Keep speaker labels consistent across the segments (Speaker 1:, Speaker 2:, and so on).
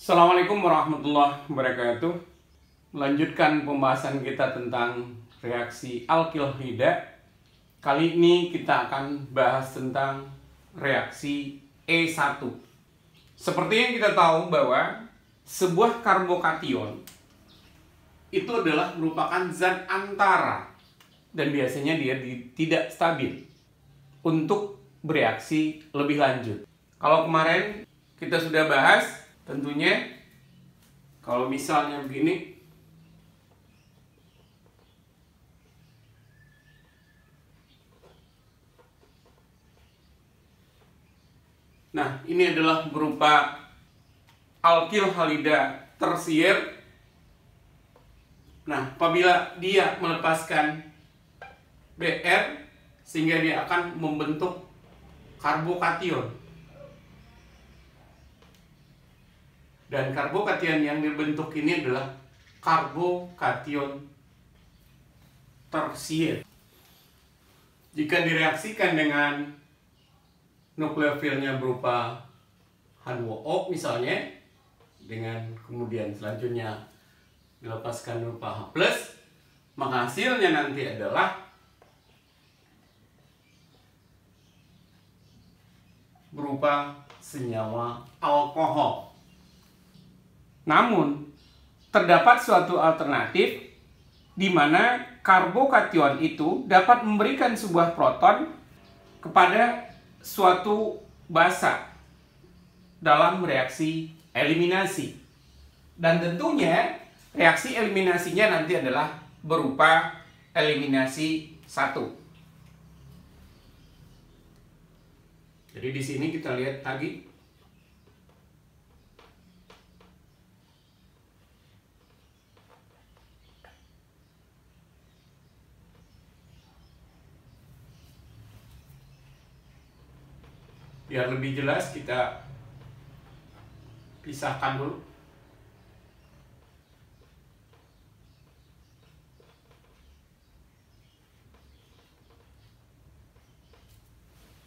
Speaker 1: Assalamualaikum warahmatullahi wabarakatuh. Melanjutkan pembahasan kita tentang reaksi alkilhida. Kali ini kita akan bahas tentang reaksi E1. Seperti yang kita tahu bahwa sebuah karbokation itu adalah merupakan zat antara dan biasanya dia tidak stabil untuk bereaksi lebih lanjut. Kalau kemarin kita sudah bahas, tentunya kalau misalnya begini, nah ini adalah berupa alkil halida tersier. Nah, apabila dia melepaskan Br, sehingga dia akan membentuk karbokation. Dan karbokation yang dibentuk ini adalah karbokation tersier. Jika direaksikan dengan nukleofilnya berupa H2O misalnya, dengan kemudian selanjutnya dilepaskan berupa H+, maka hasilnya nanti adalah berupa senyawa alkohol. Namun, terdapat suatu alternatif di mana karbokation itu dapat memberikan sebuah proton kepada suatu basa dalam reaksi eliminasi. Dan tentunya reaksi eliminasinya nanti adalah berupa eliminasi 1. Jadi di sini kita lihat lagi. Biar lebih jelas kita pisahkan dulu.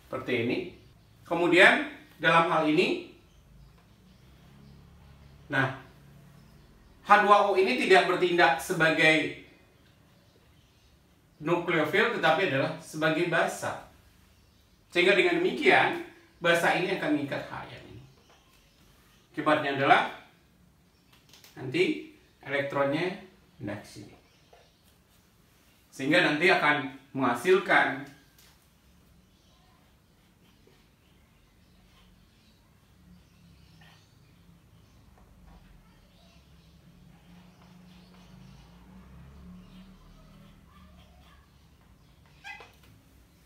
Speaker 1: Seperti ini. Kemudian dalam hal ini, nah, H2O ini tidak bertindak sebagai nukleofil tetapi adalah sebagai basa. Sehingga dengan demikian basa ini akan mengikat H yang ini. Akibatnya adalah nanti elektronnya pindah ke sini. Sehingga nanti akan menghasilkan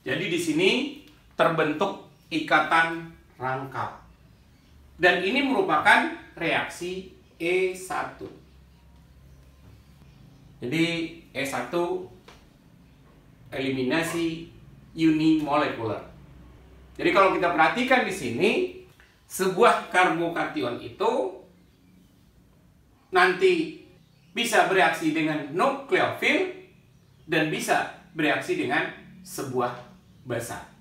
Speaker 1: jadi di sini terbentuk ikatan rangkap. Dan ini merupakan reaksi E1. Jadi E1 eliminasi unimolekular. Jadi kalau kita perhatikan di sini, sebuah karbokation itu nanti bisa bereaksi dengan nukleofil dan bisa bereaksi dengan sebuah basa.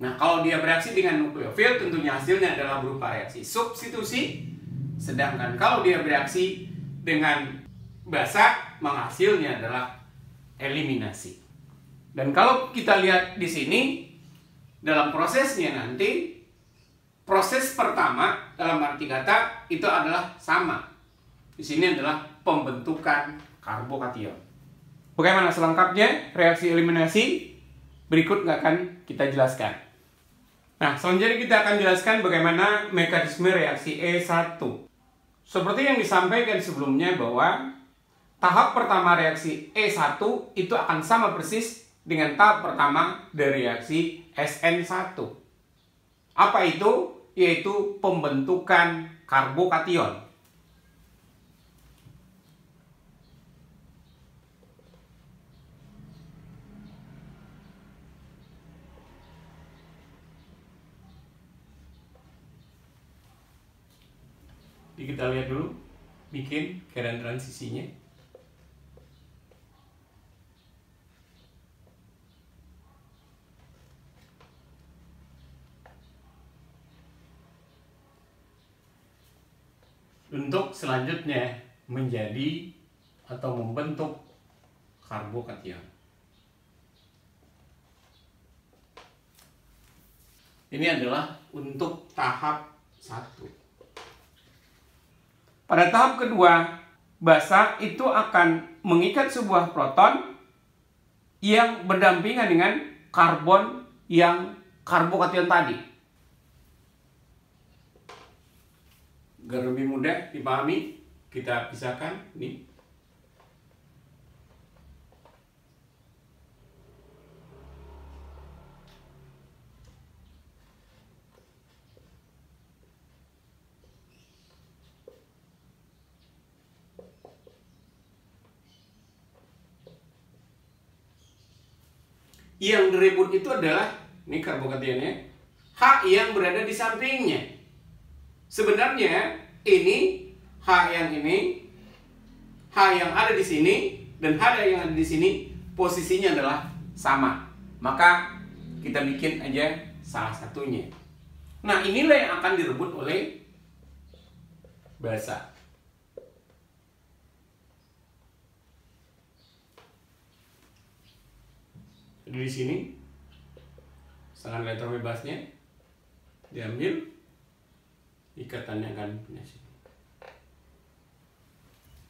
Speaker 1: Nah, kalau dia bereaksi dengan nukleofil, tentunya hasilnya adalah berupa reaksi substitusi. Sedangkan kalau dia bereaksi dengan basa, maka hasilnya adalah eliminasi. Dan kalau kita lihat di sini, dalam prosesnya nanti, proses pertama dalam arti kata itu adalah sama. Di sini adalah pembentukan karbokation. Bagaimana selengkapnya reaksi eliminasi? Berikut akan kita jelaskan. Nah, selanjutnya kita akan jelaskan bagaimana mekanisme reaksi E1. Seperti yang disampaikan sebelumnya bahwa tahap pertama reaksi E1 itu akan sama persis dengan tahap pertama dari reaksi SN1. Apa itu? Yaitu pembentukan karbokation. Jadi kita lihat dulu, bikin keadaan transisinya. untuk selanjutnya menjadi atau membentuk karbokation. Ini adalah untuk tahap 1. Pada tahap kedua, basa itu akan mengikat sebuah proton yang berdampingan dengan karbon yang karbokation tadi. Agar lebih mudah dipahami, kita pisahkan nih. Yang direbut itu adalah ini karbokationnya, H yang berada di sampingnya. Sebenarnya ini H yang ini, H yang ada di sini dan H yang ada di sini posisinya adalah sama. Maka kita bikin aja salah satunya. Nah, inilah yang akan direbut oleh basa. Di sini sangat elektron bebasnya diambil, ikatannya akan punya sini.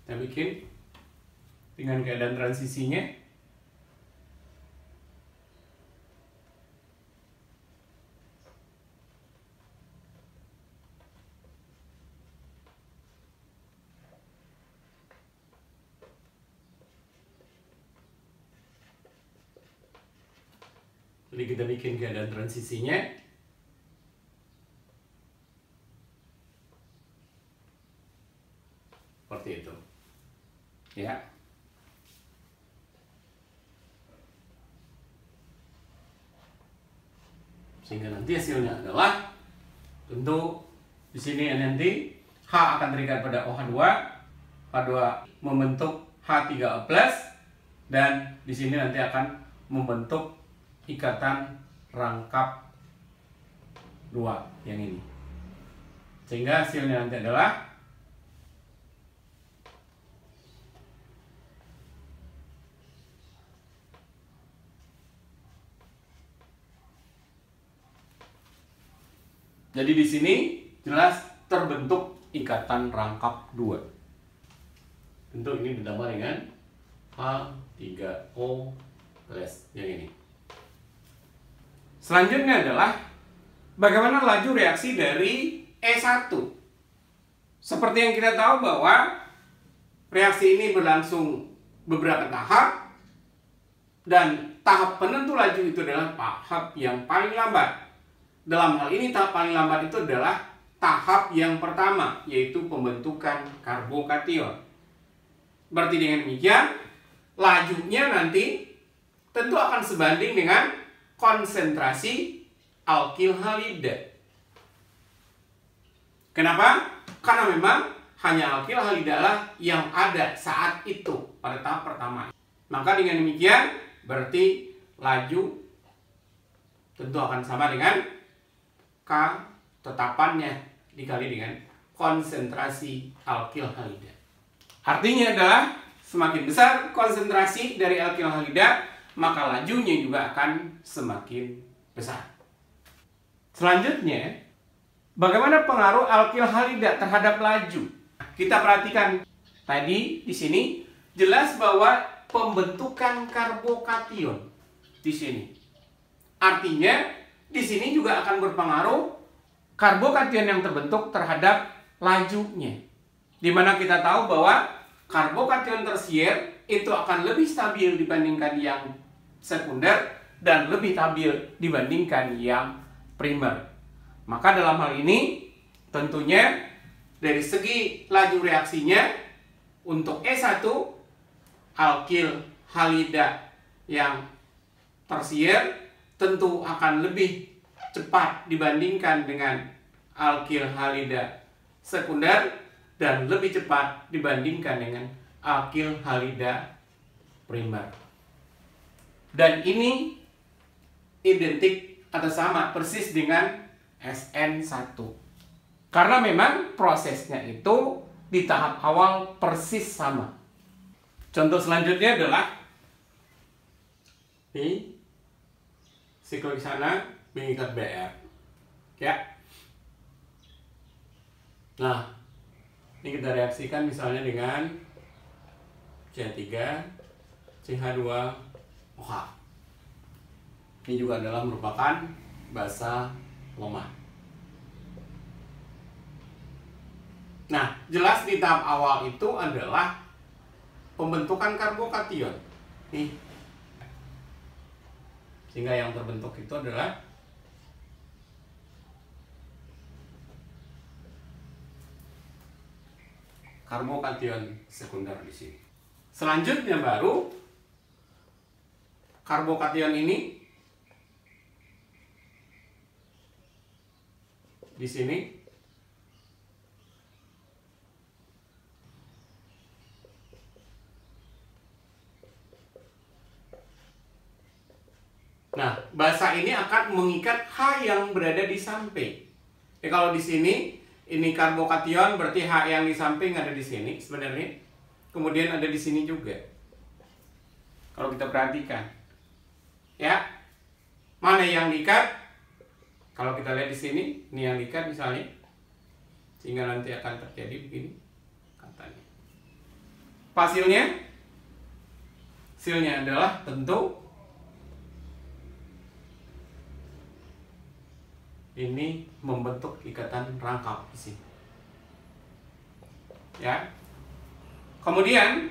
Speaker 1: Kita bikin dengan keadaan transisinya. Jadi kita bikin keadaan transisinya. Seperti itu. Ya. Sehingga nanti hasilnya adalah tentu di sini nanti H akan terikat pada OH2. H2 membentuk H3O+, dan di sini nanti akan membentuk ikatan rangkap 2 yang ini. Sehingga hasilnya nanti adalah jadi di sini jelas terbentuk ikatan rangkap 2. Tentu ini ditambah dengan H3O+ yang ini. Selanjutnya adalah bagaimana laju reaksi dari E1. Seperti yang kita tahu bahwa reaksi ini berlangsung beberapa tahap, dan tahap penentu laju itu adalah tahap yang paling lambat. Dalam hal ini tahap paling lambat itu adalah tahap yang pertama, yaitu pembentukan karbokation. Berarti dengan demikian, lajunya nanti tentu akan sebanding dengan konsentrasi alkil halida. Kenapa? Karena memang hanya alkil halida lah yang ada saat itu pada tahap pertama. Maka dengan demikian berarti laju tentu akan sama dengan K tetapannya dikali dengan konsentrasi alkil halida. Artinya adalah semakin besar konsentrasi dari alkil halida, maka lajunya juga akan semakin besar. Selanjutnya, bagaimana pengaruh alkil halida terhadap laju? Kita perhatikan tadi di sini jelas bahwa pembentukan karbokation di sini. Artinya di sini juga akan berpengaruh karbokation yang terbentuk terhadap lajunya. Di mana kita tahu bahwa karbokation tersier itu akan lebih stabil dibandingkan yang sekunder dan lebih stabil dibandingkan yang primer. Maka dalam hal ini tentunya dari segi laju reaksinya untuk E1 alkil halida yang tersier tentu akan lebih cepat dibandingkan dengan alkil halida sekunder dan lebih cepat dibandingkan dengan alkil halida primer. Dan ini identik atau sama persis dengan SN1. Karena memang prosesnya itu di tahap awal persis sama. Contoh selanjutnya adalah ini siklo di sana mengikat Br. Ya. Nah, ini kita reaksikan misalnya dengan CH3, CH2, OH. Ini juga adalah merupakan basa lemah. Nah, jelas di tahap awal itu adalah pembentukan karbokation. Nih. Sehingga yang terbentuk itu adalah karbokation sekunder di sini. Selanjutnya baru karbokation ini di sini nah, basa ini akan mengikat H yang berada di samping. Ya, kalau di sini ini karbokation berarti H yang di samping ada di sini sebenarnya. Kemudian ada di sini juga. Kalau kita perhatikan. Ya. Mana yang diikat? Kalau kita lihat di sini, ini yang diikat misalnya. Sehingga nanti akan terjadi begini katanya. Hasilnya? Hasilnya adalah tentu ini membentuk ikatan rangkap di sini. Ya. Kemudian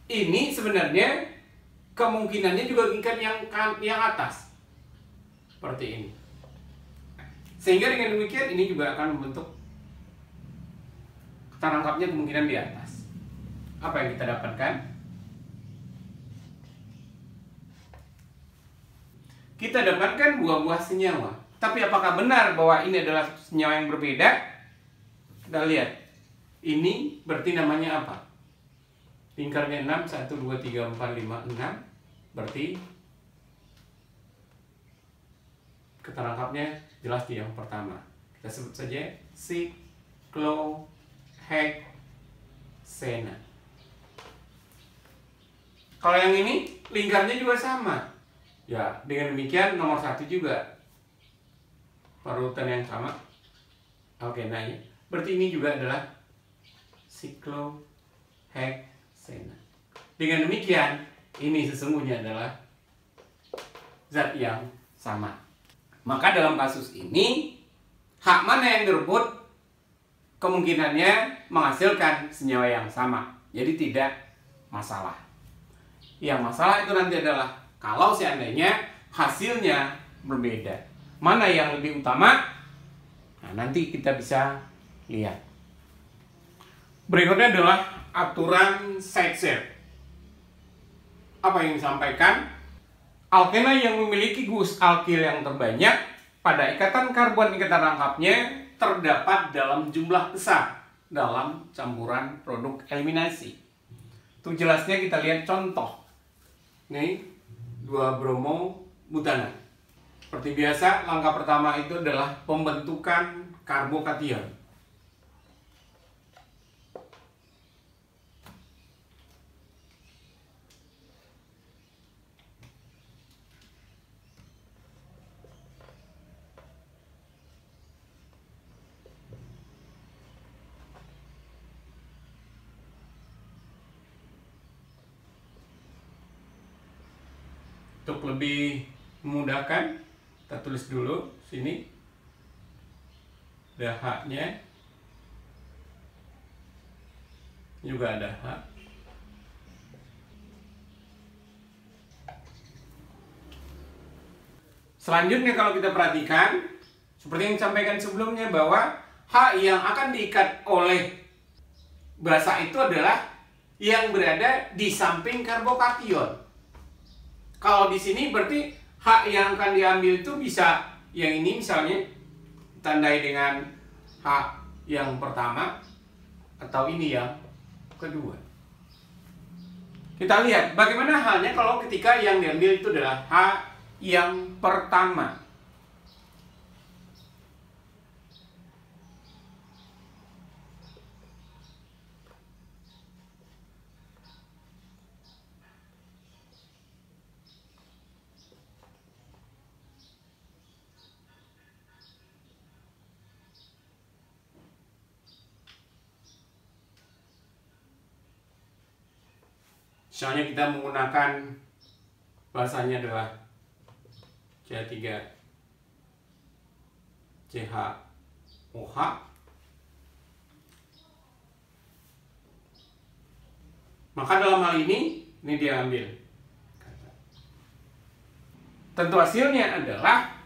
Speaker 1: ini sebenarnya kemungkinannya juga ikat yang atas. Seperti ini. Sehingga dengan demikian ini juga akan membentuk ikatan rangkapnya kemungkinan di atas. Apa yang kita dapatkan? Kita dapatkan buah-buah senyawa. Tapi apakah benar bahwa ini adalah senyawa yang berbeda? Kita lihat. Ini berarti namanya apa? Lingkarnya 6, 1, 2, 3, 4, 5, 6. Berarti keterangkapnya jelas di yang pertama. Kita sebut saja siklohexena. Kalau yang ini lingkarnya juga sama. Ya, dengan demikian nomor 1 juga parutan yang sama. Oke, nah ini berarti ini juga adalah siklohexena. Dengan demikian, ini sesungguhnya adalah zat yang sama. Maka dalam kasus ini, H mana yang direbut kemungkinannya menghasilkan senyawa yang sama. Jadi tidak masalah. Yang masalah itu nanti adalah kalau seandainya hasilnya berbeda. Mana yang lebih utama? Nah, nanti kita bisa lihat. Berikutnya adalah aturan Schweitzer. Apa yang disampaikan? Alkena yang memiliki gus alkil yang terbanyak pada ikatan karbon ikatan rangkapnya terdapat dalam jumlah besar dalam campuran produk eliminasi. Untuk jelasnya kita lihat contoh. Nih, 2 bromo butana. Seperti biasa, langkah pertama itu adalah pembentukan karbokation. Untuk lebih memudahkan, kita tulis dulu sini. Ada H-nya. Juga ada H. Selanjutnya kalau kita perhatikan, seperti yang disampaikan sebelumnya bahwa H yang akan diikat oleh basa itu adalah yang berada di samping karbokation. Kalau di sini berarti H yang akan diambil itu bisa yang ini misalnya tandai dengan H yang pertama atau ini yang kedua. Kita lihat bagaimana halnya kalau ketika yang diambil itu adalah H yang pertama. Misalnya kita menggunakan bahasanya adalah CH3 CHOH, maka dalam hal ini dia ambil. Tentu hasilnya adalah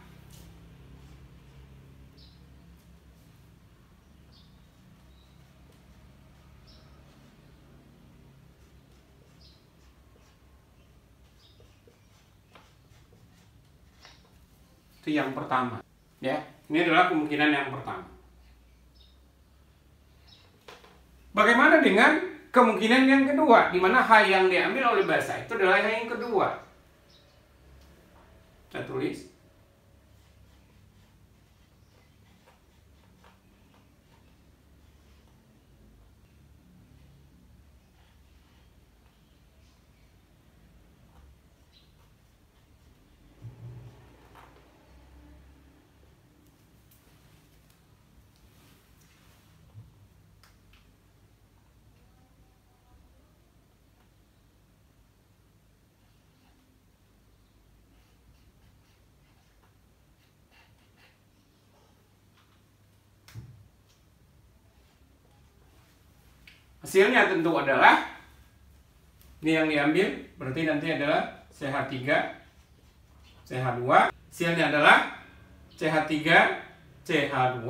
Speaker 1: itu yang pertama, ya. Ini adalah kemungkinan yang pertama. Bagaimana dengan kemungkinan yang kedua, di mana H yang diambil oleh basa itu adalah H yang kedua? Kita tulis. Hasilnya tentu adalah ini yang diambil, berarti nanti adalah CH3 CH2. Hasilnya adalah CH3 CH2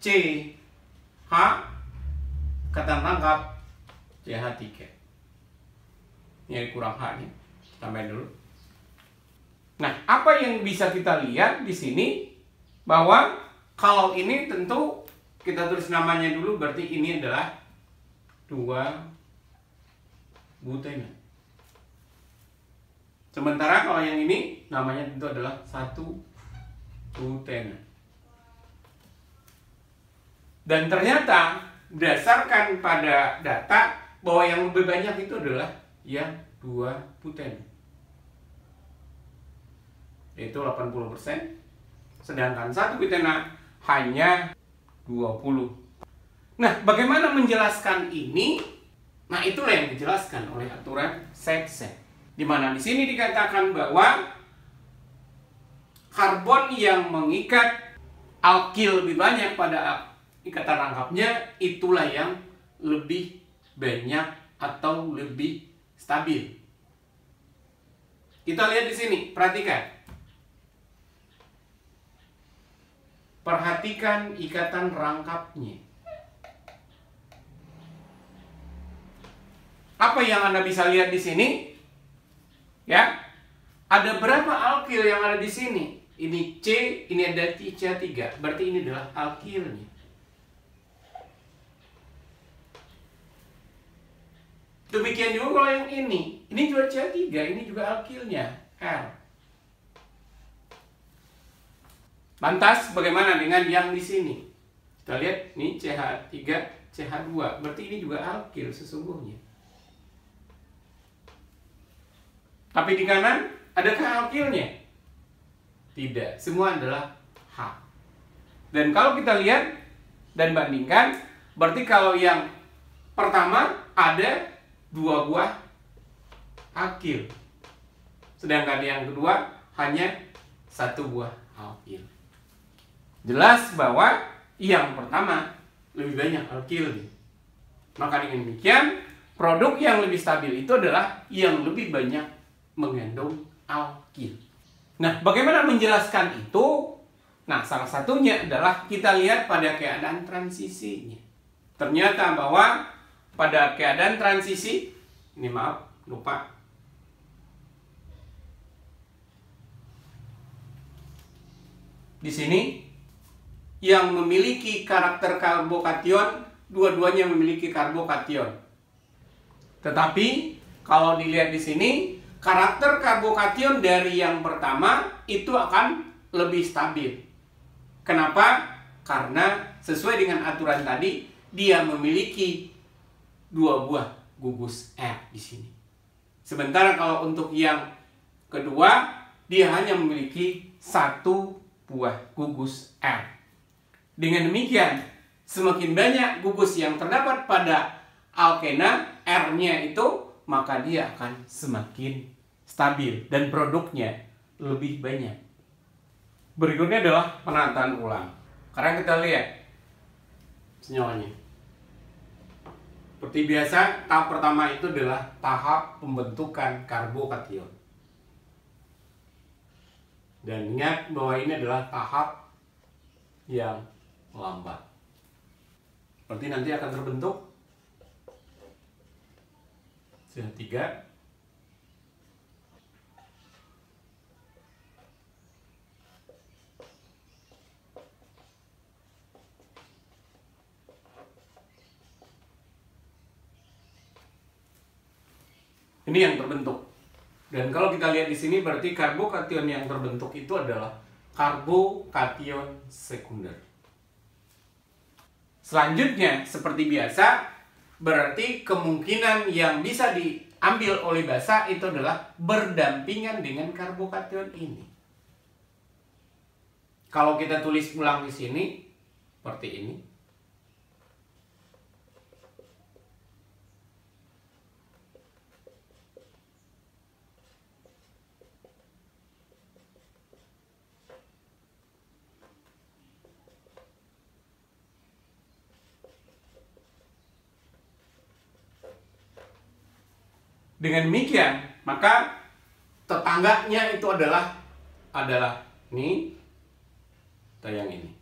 Speaker 1: CH kata tangkap CH3. Ini kurang H nih, tambahin dulu. Nah, apa yang bisa kita lihat di sini bahwa kalau ini tentu kita tulis namanya dulu, berarti ini adalah 2 butena. Sementara kalau yang ini namanya tentu adalah 1 butena. Dan ternyata berdasarkan pada data bahwa yang lebih banyak itu adalah yang 2 butena, yaitu 80%, sedangkan 1 butena hanya 20%. Nah, bagaimana menjelaskan ini? Nah, itulah yang dijelaskan oleh aturan Seksen. Di mana di sini dikatakan bahwa karbon yang mengikat alkil lebih banyak pada ikatan rangkapnya, itulah yang lebih banyak atau lebih stabil. Kita lihat di sini, perhatikan. Perhatikan ikatan rangkapnya. Apa yang Anda bisa lihat di sini? Ya. Ada berapa alkil yang ada di sini? Ini C, ini ada CH3. Berarti ini adalah alkilnya. Demikian juga kalau yang ini. Ini juga CH3, ini juga alkilnya, R. Lantas bagaimana dengan yang di sini? Kita lihat, ini CH3, CH2. Berarti ini juga alkil sesungguhnya. Tapi di kanan, adakah alkilnya? Tidak, semua adalah H. Dan kalau kita lihat dan bandingkan, berarti kalau yang pertama ada 2 buah alkil. Sedangkan yang kedua hanya 1 buah alkil. Jelas bahwa yang pertama lebih banyak alkilnya. Maka dengan demikian, produk yang lebih stabil itu adalah yang lebih banyak mengandung alkil. Nah, bagaimana menjelaskan itu? Nah, salah satunya adalah kita lihat pada keadaan transisinya. Ternyata bahwa pada keadaan transisi, ini maaf, lupa. Di sini, yang memiliki karakter karbokation, dua-duanya memiliki karbokation. Tetapi, kalau dilihat di sini, karakter karbokation dari yang pertama itu akan lebih stabil. Kenapa? Karena sesuai dengan aturan tadi, dia memiliki 2 buah gugus R di sini. Sementara kalau untuk yang kedua, dia hanya memiliki 1 buah gugus R. Dengan demikian, semakin banyak gugus yang terdapat pada alkena, R-nya itu maka dia akan semakin stabil dan produknya lebih banyak. Berikutnya adalah penataan ulang. Sekarang kita lihat senyawanya. Seperti biasa, tahap pertama itu adalah tahap pembentukan karbokation. Dan ingat bahwa ini adalah tahap yang lambat. Seperti nanti akan terbentuk CH3 ini yang terbentuk. Dan kalau kita lihat di sini berarti karbokation yang terbentuk itu adalah karbokation sekunder. Selanjutnya seperti biasa, berarti kemungkinan yang bisa diambil oleh basa itu adalah berdampingan dengan karbokation ini. Kalau kita tulis ulang di sini seperti ini. Dengan demikian, maka tetangganya itu adalah ini atau yang ini.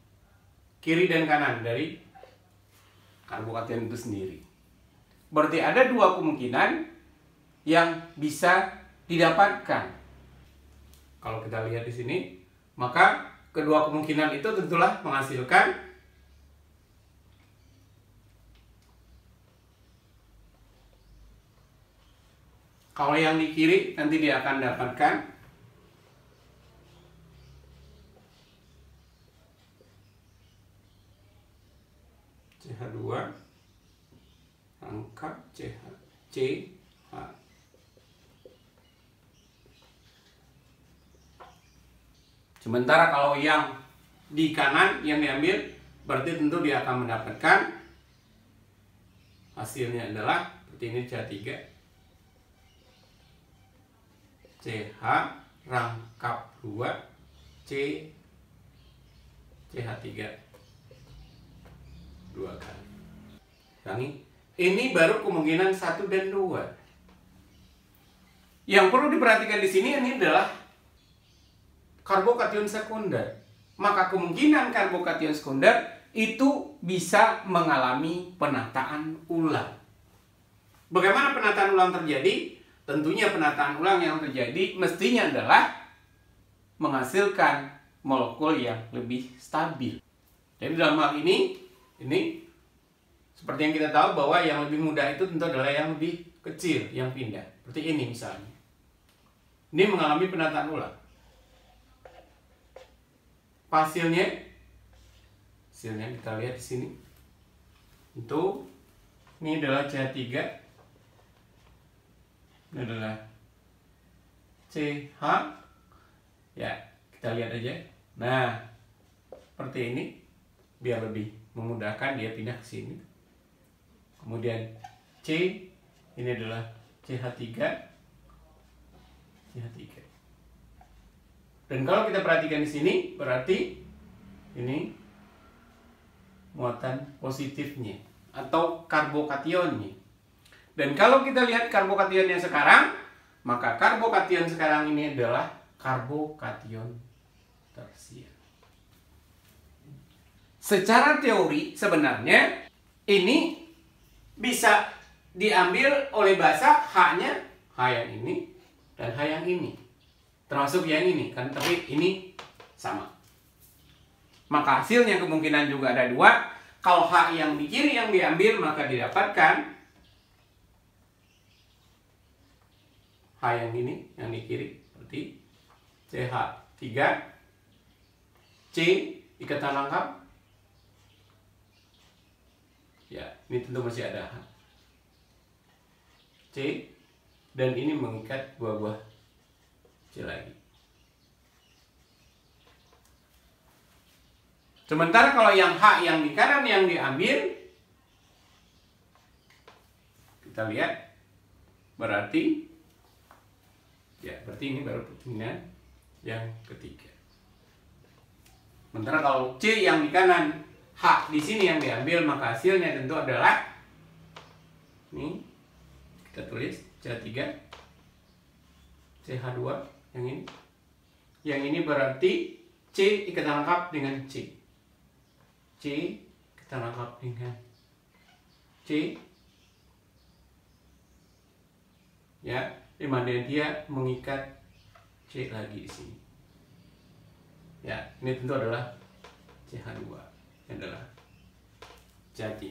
Speaker 1: Kiri dan kanan dari karbokation itu sendiri. Berarti ada dua kemungkinan yang bisa didapatkan. Kalau kita lihat di sini, maka kedua kemungkinan itu tentulah menghasilkan kalau yang di kiri nanti dia akan dapatkan CH2 angka CH. Sementara kalau yang di kanan yang diambil berarti tentu dia akan mendapatkan hasilnya adalah seperti ini CH3 CH rangkap 2 CH3 2 kali. Ini baru kemungkinan 1 dan 2. Yang perlu diperhatikan di sini ini adalah karbokation sekunder. Maka kemungkinan karbokation sekunder itu bisa mengalami penataan ulang. Bagaimana penataan ulang terjadi? Tentunya penataan ulang yang terjadi mestinya adalah menghasilkan molekul yang lebih stabil. Jadi dalam hal ini seperti yang kita tahu bahwa yang lebih mudah itu tentu adalah yang lebih kecil yang pindah. Seperti ini misalnya. Ini mengalami penataan ulang. Hasilnya kita lihat di sini. Ini adalah CH3. Ini adalah CH. Ya, kita lihat aja. Nah, seperti ini biar lebih memudahkan dia pindah ke sini. Kemudian C ini adalah CH3. Dan kalau kita perhatikan di sini berarti ini muatan positifnya atau karbokationnya. Dan kalau kita lihat karbokationnya sekarang, maka karbokation sekarang ini adalah karbokation tersier. Secara teori sebenarnya ini bisa diambil oleh basa H-nya H yang ini dan H yang ini. Termasuk yang ini kan, tapi ini sama. Maka hasilnya kemungkinan juga ada 2. Kalau H yang di kiri yang diambil maka didapatkan H yang ini, yang di kiri, seperti CH3, C, ikatan lengkap. Ya, ini tentu masih ada H. C, dan ini mengikat buah-buah C lagi. Sementara kalau yang H yang di kanan yang diambil, kita lihat, berarti ini baru pertemuan yang ketiga. Sementara kalau C yang di kanan, H di sini yang diambil, maka hasilnya tentu adalah ini kita tulis C3 CH2 yang ini. Yang ini berarti C kita lengkap dengan C. C kita lengkap dengan C. Ya, di mana dia mengikat C lagi di sini. Ya, ini tentu adalah CH2. Ini adalah C3.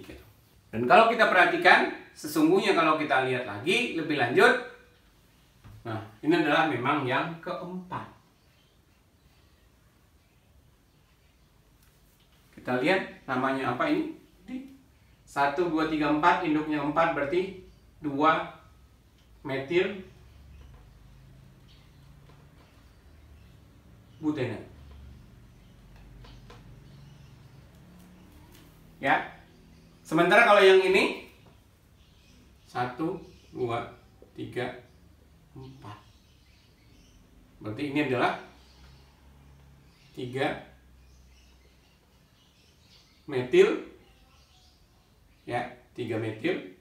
Speaker 1: Dan kalau kita perhatikan, sesungguhnya kalau kita lihat lagi lebih lanjut, nah, ini adalah memang yang keempat. Kita lihat namanya apa ini? 1, 2, 3, 4, induknya 4 berarti 2 metil butene. Ya. Sementara kalau yang ini 1, 2, 3, 4. Berarti ini adalah 3 metil, ya, 3 metil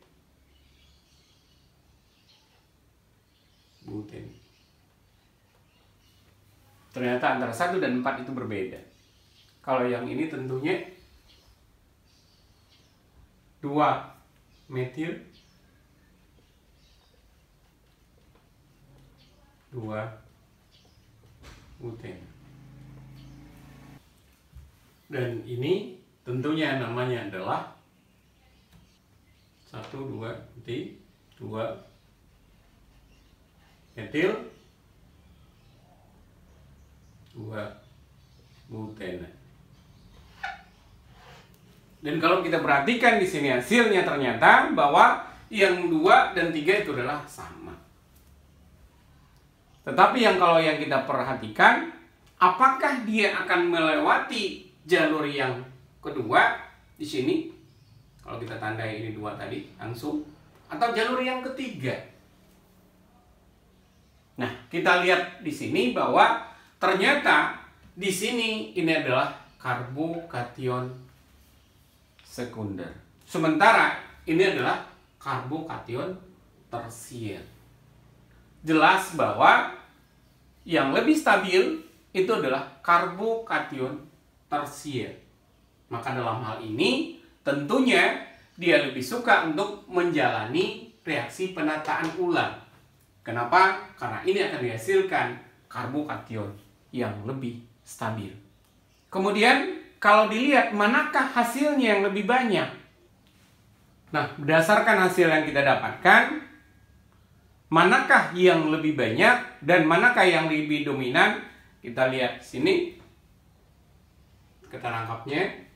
Speaker 1: buten. Ternyata antara 1 dan 4 itu berbeda. Kalau yang ini tentunya 2 metil 2 buten. Dan ini tentunya namanya adalah 1, 2 metil 2 butene. Dan kalau kita perhatikan di sini hasilnya ternyata bahwa yang 2 dan 3 itu adalah sama. Tetapi kalau yang kita perhatikan, apakah dia akan melewati jalur yang kedua di sini? Kalau kita tandai ini 2 tadi langsung, atau jalur yang ketiga? Nah, kita lihat di sini bahwa ternyata di sini ini adalah karbokation sekunder. Sementara ini adalah karbokation tersier. Jelas bahwa yang lebih stabil itu adalah karbokation tersier. Maka dalam hal ini tentunya dia lebih suka untuk menjalani reaksi penataan ulang. Kenapa? Karena ini akan dihasilkan karbokation yang lebih stabil. Kemudian kalau dilihat manakah hasilnya yang lebih banyak? Nah, berdasarkan hasil yang kita dapatkan, manakah yang lebih banyak dan manakah yang lebih dominan? Kita lihat sini. Kita rangkapnya.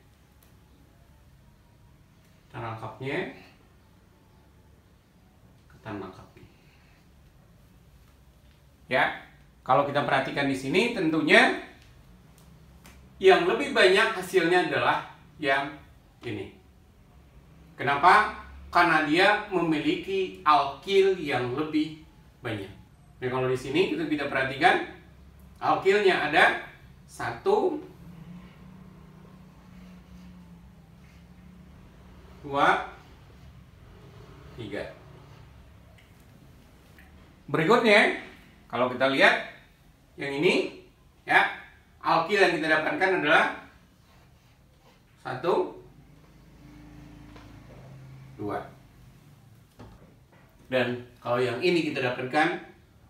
Speaker 1: Ya, kalau kita perhatikan di sini tentunya yang lebih banyak hasilnya adalah yang ini. Kenapa? Karena dia memiliki alkil yang lebih banyak. Nah, kalau di sini kita bisa perhatikan alkilnya ada 1, 2, 3. Berikutnya, kalau kita lihat yang ini, ya, alkil yang kita dapatkan adalah 1, 2. Dan kalau yang ini kita dapatkan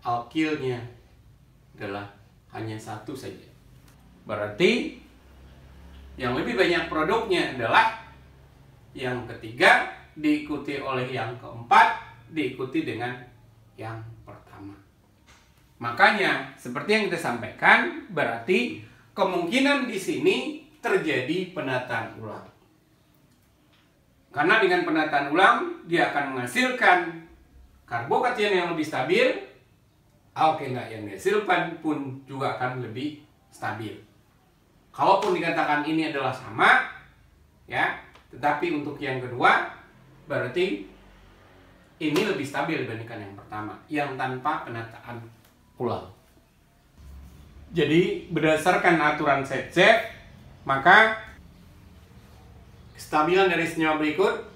Speaker 1: alkilnya adalah hanya 1 saja. Berarti yang lebih banyak produknya adalah yang ketiga, diikuti oleh yang keempat, diikuti dengan yang pertama. Makanya seperti yang kita sampaikan, berarti kemungkinan di sini terjadi penataan ulang. Karena dengan penataan ulang dia akan menghasilkan karbokation yang lebih stabil, alkil yang dihasilkan pun juga akan lebih stabil. Kalaupun dikatakan ini adalah sama, ya, tetapi untuk yang kedua berarti ini lebih stabil dibandingkan yang pertama, yang tanpa penataan ulang. Jadi berdasarkan aturan Zaitsev, maka kestabilan dari senyawa berikut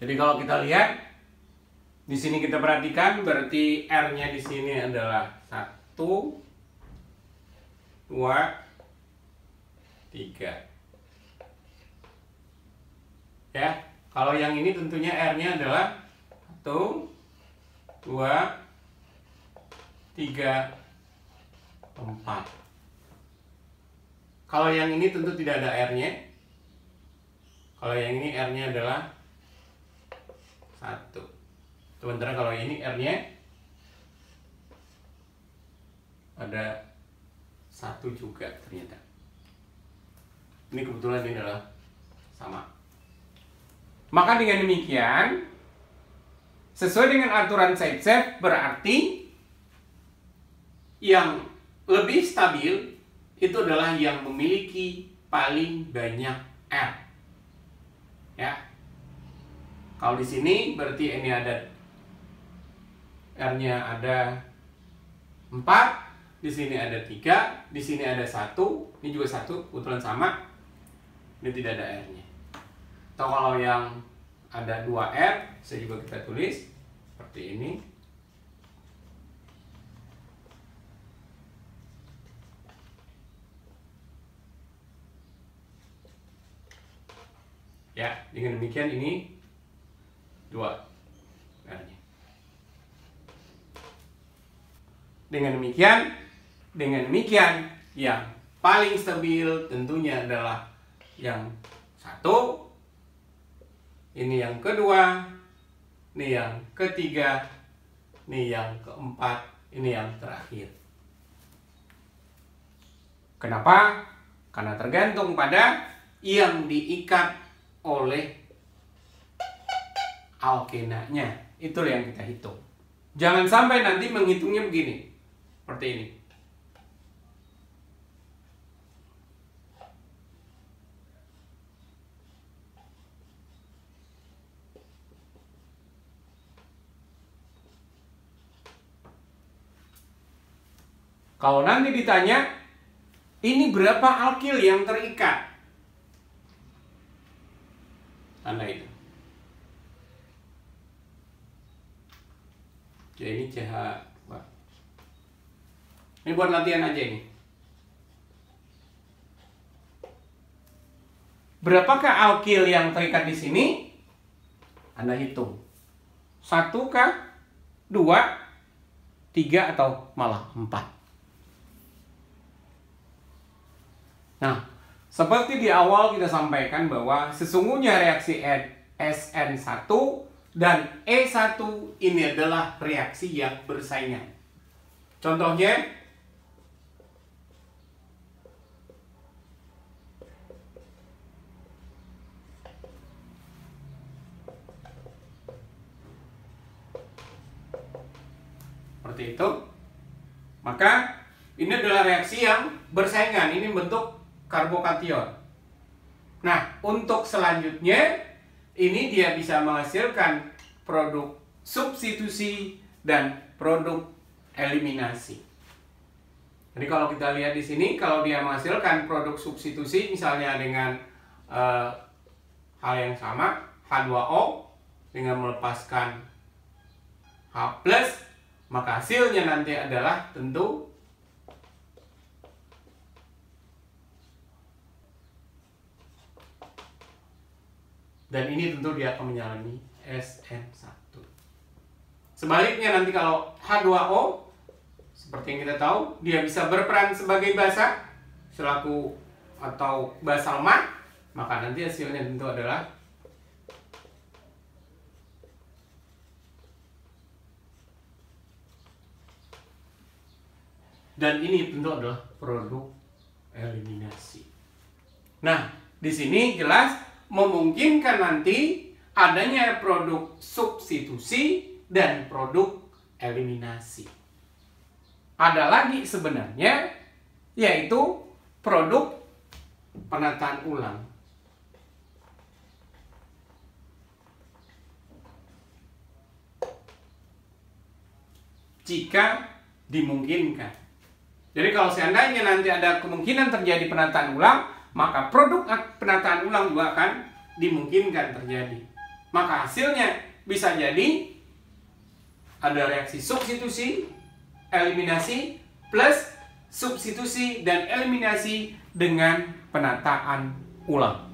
Speaker 1: jadi kalau kita lihat di sini, kita perhatikan berarti R-nya di sini adalah 1 2 3. Ya, kalau yang ini tentunya R-nya adalah 1 2 3 4. Kalau yang ini tentu tidak ada R-nya. Kalau yang ini R-nya adalah 1. Sementara kalau ini R-nya ada 1 juga ternyata. Ini kebetulan ini adalah sama. Maka dengan demikian, sesuai dengan aturan Zaitsev, berarti yang lebih stabil itu adalah yang memiliki paling banyak R. Ya. Kalau di sini berarti ini ada R-nya ada 4, di sini ada 3, di sini ada 1, ini juga 1, kebetulan sama. Ini tidak ada R-nya. Atau kalau yang ada 2R, bisa juga kita tulis seperti ini. Ya, dengan demikian ini 2 R-nya. Dengan demikian yang paling stabil tentunya adalah yang 1, ini yang kedua, ini yang ketiga, ini yang keempat, ini yang terakhir. Kenapa? Karena tergantung pada yang diikat oleh alkenanya. Itu yang kita hitung. Jangan sampai nanti menghitungnya begini, seperti ini. Kalau nanti ditanya, ini berapa alkil yang terikat? Tanda itu. Ya, ini CH. Ini buat latihan aja ini. Berapakah alkil yang terikat di sini? Anda hitung. 1 kah? 2, 3, atau malah 4? Nah, seperti di awal kita sampaikan bahwa sesungguhnya reaksi SN1 dan E1 ini adalah reaksi yang bersaingan. Contohnya, seperti itu. Maka ini adalah reaksi yang bersaingan. Ini bentuk karbokation. Nah, untuk selanjutnya ini dia bisa menghasilkan produk substitusi dan produk eliminasi. Jadi kalau kita lihat di sini, kalau dia menghasilkan produk substitusi misalnya dengan hal yang sama, H2O dengan melepaskan H+, maka hasilnya nanti adalah tentu dan ini tentu dia akan menyalani SN1. Sebaliknya nanti kalau H2O, seperti yang kita tahu, dia bisa berperan sebagai basa selaku atau basa lemah, maka nanti hasilnya tentu adalah dan ini tentu adalah produk eliminasi. Nah, di sini jelas memungkinkan nanti adanya produk substitusi dan produk eliminasi. Ada lagi sebenarnya, yaitu produk penataan ulang. Jika dimungkinkan. Jadi kalau seandainya nanti ada kemungkinan terjadi penataan ulang, maka produk penataan ulang juga akan dimungkinkan terjadi. Maka hasilnya bisa jadi ada reaksi substitusi, eliminasi, plus substitusi dan eliminasi dengan penataan ulang.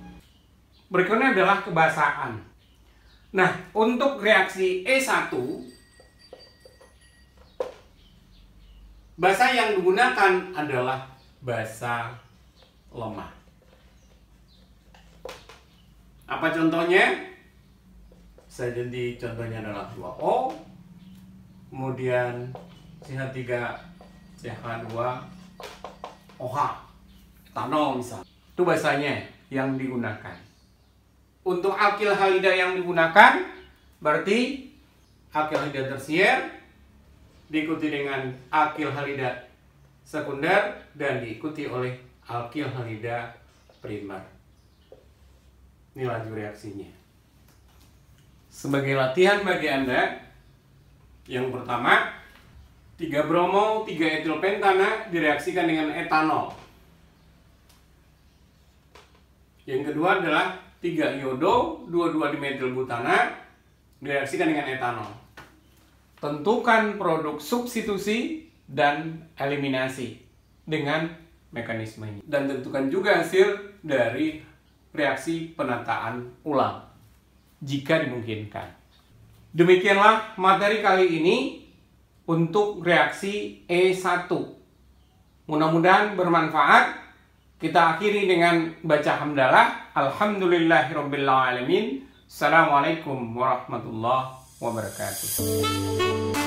Speaker 1: Berikutnya adalah kebasaan. Nah, untuk reaksi E1, basa yang digunakan adalah basa lemah. Apa contohnya? Bisa jadi contohnya adalah 2O, kemudian CH3, CH2, OH, etanol misalnya. Itu basanya yang digunakan. Untuk alkil halida yang digunakan, berarti alkil halida tersier diikuti dengan alkil halida sekunder dan diikuti oleh alkil halida primer. Ini laju reaksinya. Sebagai latihan bagi Anda, yang pertama, 3 bromo 3 etilpentana direaksikan dengan etanol. Yang kedua adalah 3 iodo 22 dimetilbutana direaksikan dengan etanol. Tentukan produk substitusi dan eliminasi dengan mekanisme ini. Dan tentukan juga hasil dari reaksi penataan ulang, jika dimungkinkan. Demikianlah materi kali ini untuk reaksi E1. Mudah-mudahan bermanfaat. Kita akhiri dengan baca hamdalah. Alhamdulillahirrabbilalamin. Assalamualaikum warahmatullahi wabarakatuh.